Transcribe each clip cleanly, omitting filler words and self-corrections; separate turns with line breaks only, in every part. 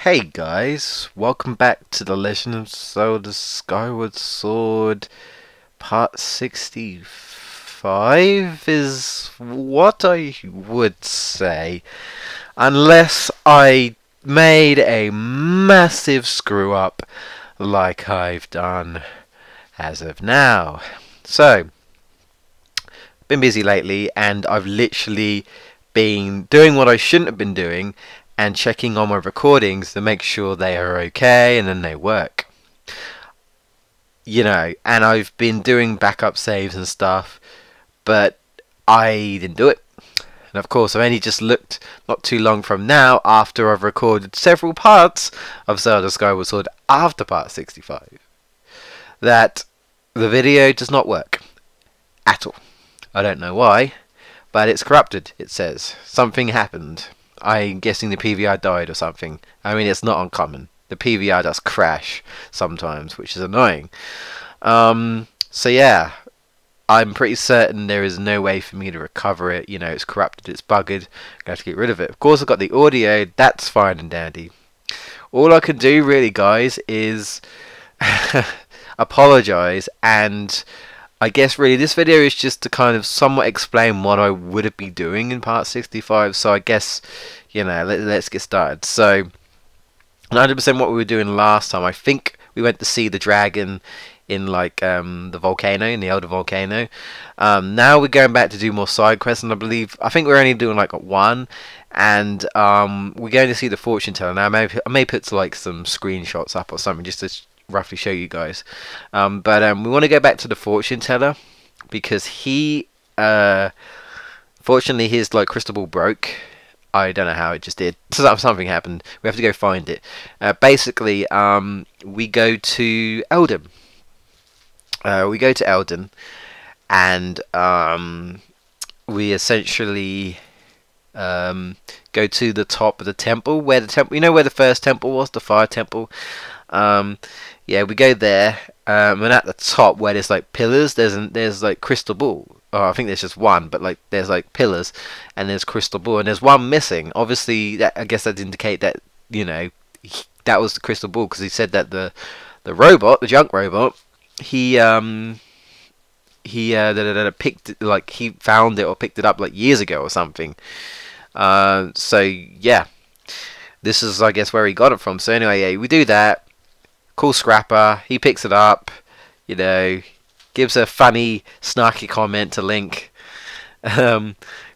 Hey guys, welcome back to the Legend of Zelda Skyward Sword part 65 is what I would say, unless I made a massive screw up like I've done as of now. So, been busy lately and I've literally been doing what I shouldn't have been doing and checking on my recordings to make sure they are okay and then they work. And I've been doing backup saves and stuff, but I didn't do it. And of course, I've only just looked not too long from now after I've recorded several parts of Zelda Skyward Sword after part 65 that the video does not work at all. I don't know why, but it's corrupted, it says. Something happened. I'm guessing the PVR died or something. I mean, it's not uncommon. The PVR does crash sometimes, which is annoying. So yeah, I'm pretty certain there is no way for me to recover it. You know, it's corrupted, it's buggered. I'm going to have to get rid of it. Of course, I've got the audio. That's fine and dandy. All I can do, really, guys, is apologize. And I guess, really, this video is just to kind of somewhat explain what I would be doing in part 65. So I guess, let's get started. So, 100% what we were doing last time. I think we went to see the dragon in the volcano, in the Elder Volcano. Now we're going back to do more side quests, and I think we're only doing one, and we're going to see the fortune teller. Now I may put some screenshots up or something just to roughly show you guys. But we want to go back to the fortune teller because he fortunately his crystal ball broke. I don't know how, it just did. Something happened. We have to go find it. Basically, we go to Eldon. And we essentially go to the top of the temple, where the first temple was, the fire temple. Yeah, we go there, and at the top where there's pillars, there's crystal ball. Oh, I think there's just one, but there's pillars, and there's crystal ball, and there's one missing. Obviously, I guess that indicate that that was the crystal ball, because he said that the robot, the junk robot, he picked it, he found it or picked it up years ago or something. So yeah, this is I guess where he got it from. So anyway, yeah, we do that. Cool Scrapper, he picks it up, gives a funny, snarky comment to Link.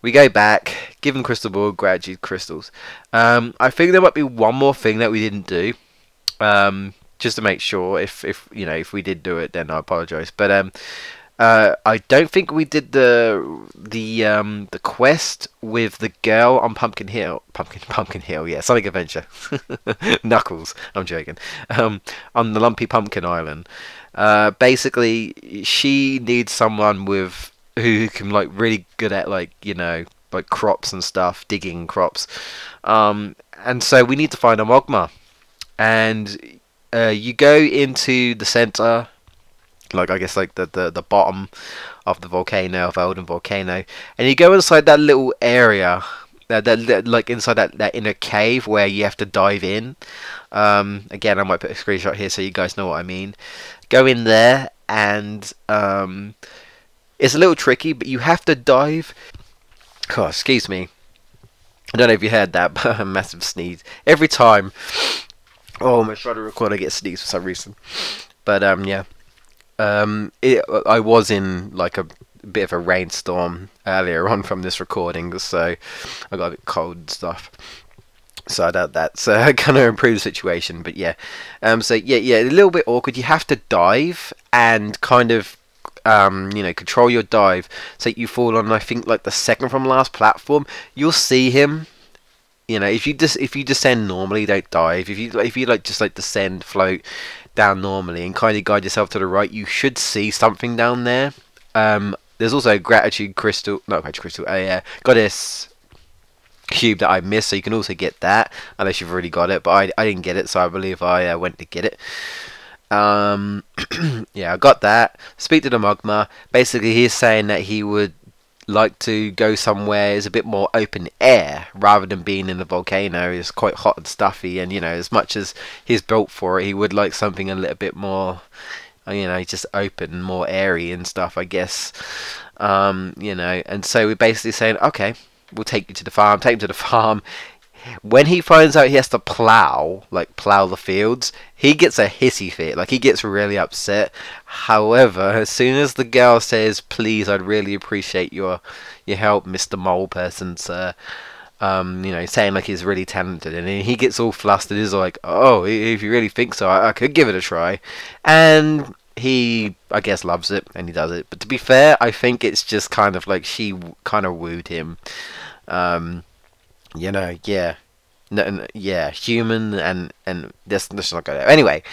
We go back, give him crystal ball, graduate crystals. I think there might be one more thing that we didn't do, just to make sure. If we did do it, then I apologize. But I don't think we did the quest with the girl on Pumpkin Hill. Pumpkin Hill, yeah, Sonic Adventure. Knuckles, I'm joking. On the Lumpy Pumpkin Island. Basically, she needs someone who can really good at crops and stuff, digging crops. And so we need to find a Mogma. And you go into the center, I guess the bottom of the volcano, of Elden Volcano, and you go inside that little area, inside that inner cave where you have to dive in. Again, I might put a screenshot here so you guys know what I mean. Go in there, and it's a little tricky, but you have to dive. Oh, excuse me. I don't know if you heard that, but a massive sneeze every time. Oh, I'm trying to record, I get sneeze for some reason. But yeah. I was in a bit of a rainstorm earlier on from this recording, so I got a bit cold and stuff. So I doubt that. So I kind of improved the situation, but yeah. So yeah, a little bit awkward. You have to dive and kind of control your dive so you fall on, I think, the second from last platform. You'll see him. If you descend normally, don't dive. If you just descend, float down normally, and kind of guide yourself to the right, you should see something down there. There's also a goddess cube that I missed, so you can also get that unless you've already got it. But I didn't get it, so I believe I went to get it. Yeah, I got that. Speak to the Mogma. Basically, he's saying that he would like to go somewhere is a bit more open air rather than being in the volcano. It's quite hot and stuffy, and you know, as much as he's built for it, he would like something a little bit more, you know, just open, more airy and stuff, I guess. You know, and so we're basically saying, okay, we'll take you to the farm. Take him to the farm. When he finds out he has to plow the fields, he gets a hissy fit. Like, he gets really upset. However, as soon as the girl says, "Please, I'd really appreciate your help, Mr. Mole Person, sir," you know, saying like he's really talented, and he gets all flustered. He's like, "Oh, if you really think so, I could give it a try," and he, I guess, loves it, and he does it. But to be fair, I think it's just kind of like she kind of wooed him. You know, yeah, no, yeah, human, and let's not go there. Anyway,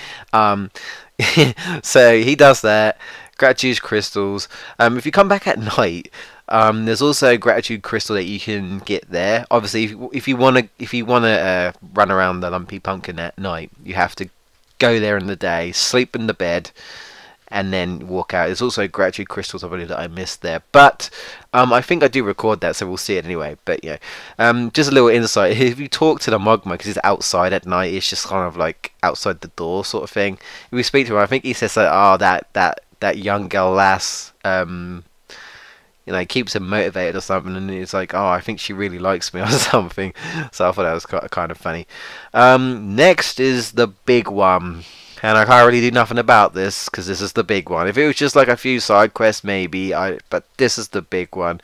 so he does that. Gratitude crystals. If you come back at night, there's also a gratitude crystal that you can get there. Obviously, if you wanna run around the lumpy pumpkin at night, you have to go there in the day, sleep in the bed, and then walk out. There's also gratitude crystals, I believe, that I missed there, but I think I do record that, so we'll see it anyway. But yeah, just a little insight. If you talk to the Mogma, because he's outside at night, it's just kind of like outside the door sort of thing. If we speak to him, I think he says like, "Oh, that young girl lass, you know, keeps him motivated or something," and he's like, "Oh, I think she really likes me," or something. So I thought that was kind of funny. Next is the big one. And I can't really do nothing about this because this is the big one. If it was just like a few side quests, maybe. But this is the big one.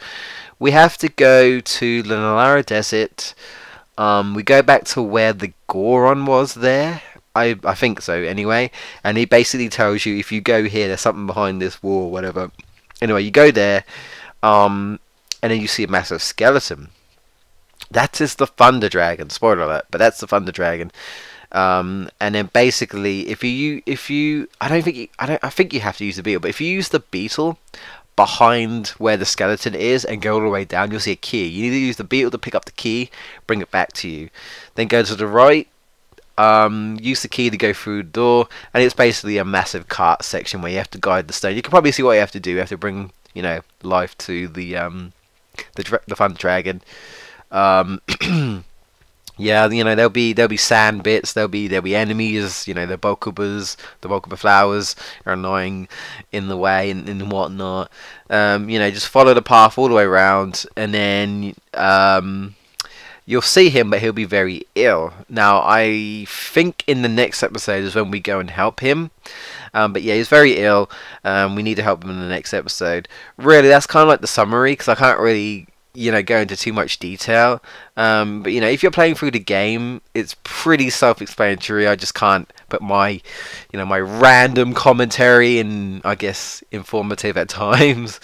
We have to go to the Nalara Desert. We go back to where the Goron was there. I think so, anyway. And he basically tells you, if you go here, there's something behind this wall, whatever. Anyway, you go there, and then you see a massive skeleton. That is the Thunder Dragon. Spoiler alert, but that's the Thunder Dragon. And then basically, I think you have to use the beetle, but if you use the beetle behind where the skeleton is and go all the way down, you'll see a key. You need to use the beetle to pick up the key, bring it back to you. Then go to the right, use the key to go through the door, and it's basically a massive cart section where you have to guide the stone. You can probably see what you have to do. You have to bring, you know, life to the Thunder Dragon. Yeah, you know, there'll be sand bits, there'll be enemies, you know, the Bokuba flowers are annoying in the way and whatnot. You know, just follow the path all the way around, and then you'll see him, but he'll be very ill. Now, I think in the next episode is when we go and help him. But yeah, he's very ill. We need to help him in the next episode. Really, that's kind of like the summary, because I can't really, you know, go into too much detail. But you know, if you're playing through the game, it's pretty self-explanatory. I just can't put my, you know, my random commentary and, I guess, informative at times.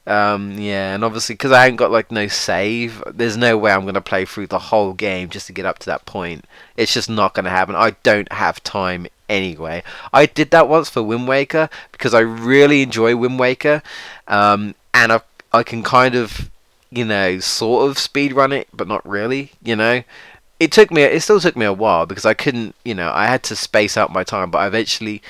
Yeah, and obviously because I ain't got like no save, there's no way I'm gonna play through the whole game just to get up to that point. It's just not gonna happen. I don't have time anyway. I did that once for Wind Waker because I really enjoy Wind Waker, and I can kind of, you know, sort of speed run it, but not really, you know. It still took me a while because I couldn't, you know, I had to space out my time, but I eventually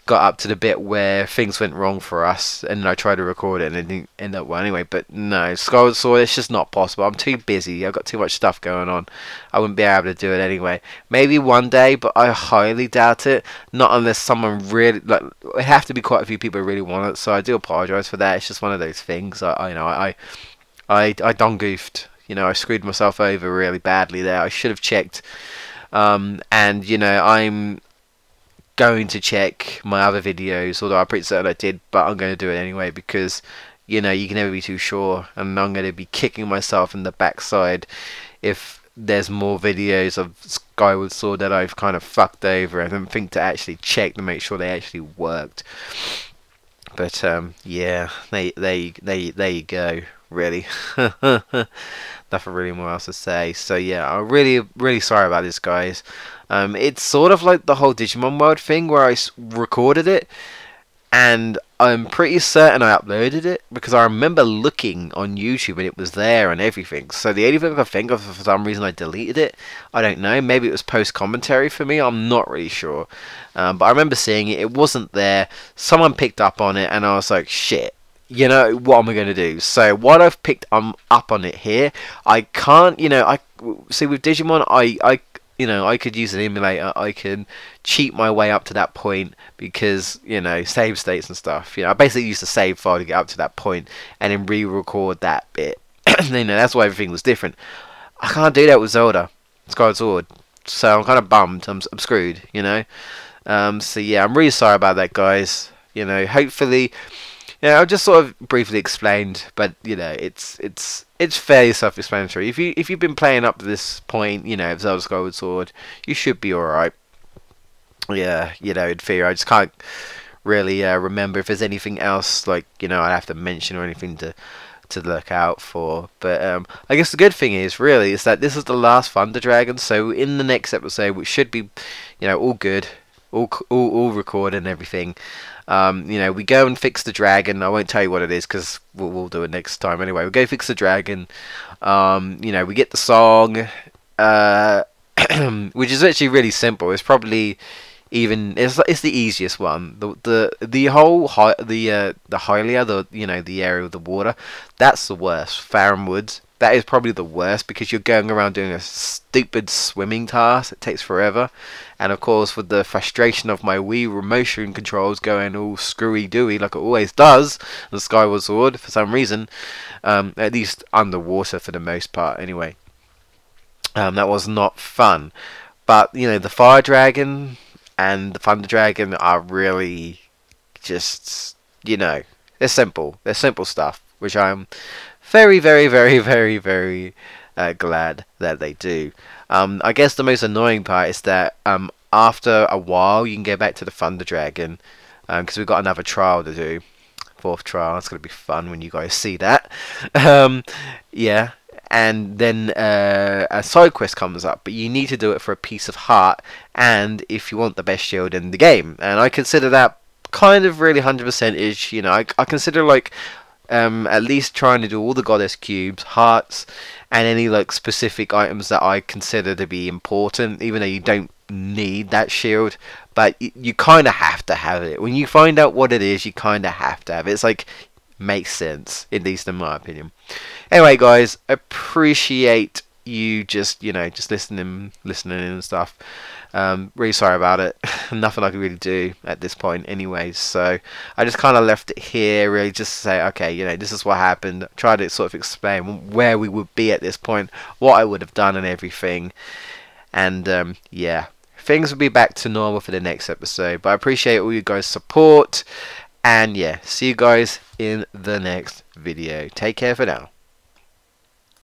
got up to the bit where things went wrong for us, and I tried to record it and it didn't end up well anyway. But no, Skyward Sword, it's just not possible. I'm too busy. I've got too much stuff going on. I wouldn't be able to do it anyway. Maybe one day, but I highly doubt it. Not unless someone really, like, it have to be quite a few people who really want it. So I do apologize for that. It's just one of those things. I done goofed. You know, I screwed myself over really badly there. I should have checked. And you know, I'm going to check my other videos, although I'm pretty certain I did, but I'm going to do it anyway because, you know, you can never be too sure, and I'm going to be kicking myself in the backside if there's more videos of Skyward Sword that I've kind of fucked over and didn't think to actually check to make sure they actually worked. But yeah, there you go. Really, nothing really more else to say. So yeah, I'm really sorry about this, guys. It's sort of like the whole Digimon World thing where I recorded it, and I'm pretty certain I uploaded it because I remember looking on YouTube and it was there and everything. So the only thing I can think of, for some reason I deleted it. I don't know. Maybe it was post commentary for me. I'm not really sure. But I remember seeing it. It wasn't there. Someone picked up on it, and I was like, shit. you know what am I going to do? So what I've picked up on it here, I can't, you know, I see with Digimon, you know, I could use an emulator. I can cheat my way up to that point because, you know, save states and stuff. You know, I basically used a save file to get up to that point and then re-record that bit. You know, that's why everything was different. I can't do that with Zelda Skyward Sword, so I'm kind of bummed. I'm screwed, you know. So yeah, I'm really sorry about that, guys. You know, hopefully, yeah, I've just sort of briefly explained, but you know, it's fairly self-explanatory. If you've been playing up to this point, you know, Zelda Skyward Sword, you should be alright. Yeah, you know, in theory, I just can't really remember if there's anything else, like, you know, I'd have to mention or anything to look out for. But I guess the good thing is really is that this is the last Thunder Dragon. So in the next episode, which should be, you know, all good, all recorded and everything. You know, we go and fix the dragon. I won't tell you what it is because we'll do it next time anyway. We go fix the dragon. You know, we get the song, which is actually really simple. It's probably even it's the easiest one. The whole the Hylia, the you know, the area of the water, that's the worst. Farron Woods, that is probably the worst because you're going around doing a stupid swimming task. It takes forever, and of course with the frustration of my Wii motion controls going all screwy dooey like it always does, the Skyward Sword for some reason, at least underwater for the most part anyway. That was not fun, but you know, the Fire Dragon and the Thunder Dragon are really just, you know, they're simple. They're simple stuff, which I'm very, very, very, very, very glad that they do. I guess the most annoying part is that after a while you can go back to the Thunder Dragon because we've got another trial to do. 4th trial. It's going to be fun when you guys see that. Yeah. And then a side quest comes up, but you need to do it for a piece of heart and if you want the best shield in the game. And I consider that kind of really 100%ish. You know, I consider like at least trying to do all the goddess cubes, hearts, and any like specific items that I consider to be important, even though you don't need that shield, but you kind of have to have it. When you find out what it is, you kind of have to have it. It's like, makes sense, at least in my opinion. Anyway, guys, appreciate you just, you know, just listening and stuff. Really sorry about it. Nothing I can really do at this point anyways, so I just kind of left it here really just to say, okay, you know, this is what happened. Try to sort of explain where we would be at this point, what I would have done and everything, and yeah, things will be back to normal for the next episode. But I appreciate all you guys' support, and yeah, see you guys in the next video. Take care for now.